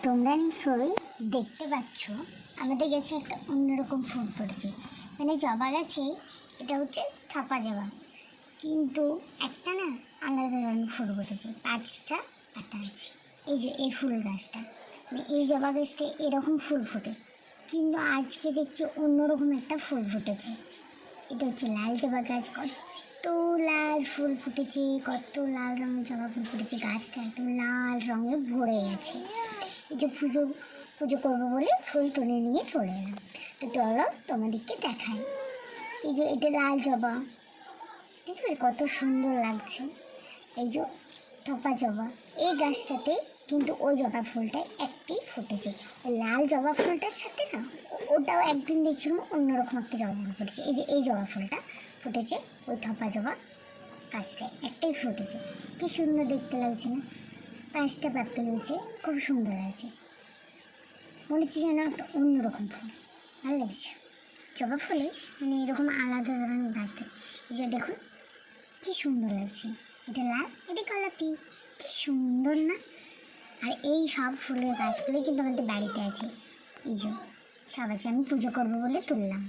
তোমরা নিশ্চয়ই দেখতে পাচ্ছ আমাদের গাছে একটা অন্যরকম ফুল ফুটেছে। মানে জবা গাছে এটা হচ্ছে থাপা জবা, কিন্তু একটা না আলাদা ধরনের ফুল ফুটেছে, 5টা পাতা আছে। এই যে এই ফুল গাছটা, মানে এই জবা গাছটা এরকম ফুল ফোটে, কিন্তু আজকে দেখছি অন্যরকম একটা ফুল ফুটেছে। এটা হচ্ছে লাল জবা গাছ। কত লাল ফুল ফুটেছে, কত লাল রঙের জবা ফুল ফুটেছে, গাছটা একদম লাল রঙে ভরে গেছে। এই যে পুজো পুজো করবো বলে ফুল তুলে নিয়ে চলে এলাম। তো চলো তোমাদেরকে দেখাই। এই যে এটা লাল জবা, দেখবে কত সুন্দর লাগছে। এই যে থোপা জবা, এই গাছটাতে কিন্তু ওই জবা ফুলটা একটি ফুটেছে। ওই লাল জবা ফুলটার সাথে না ওটাও একদিন দেখছিলাম অন্যরকম একটা জবা ফুল ফুটেছে। এই যে এই জবা ফুলটা ফুটেছে ওই থোপা জবা গাছটায় একটাই ফুটেছে। কি সুন্দর দেখতে লাগছে না, 5টা পাপড়ি হয়েছে, খুব সুন্দর লাগছে। মনে হচ্ছে যেন একটা অন্যরকম ফুল, ভালো লাগছে। জবা ফুলে মানে এরকম আলাদা ধরনের গাছ থাকে। এই যে দেখুন কি সুন্দর লাগছে, এটা লাল, এটা গোলাপি, কি সুন্দর না। আর এই সব ফুলের গাছগুলোই কিন্তু আমাদের বাড়িতে আছে। এই যে সব আছে, আমি পুজো করবো বলে তুললাম।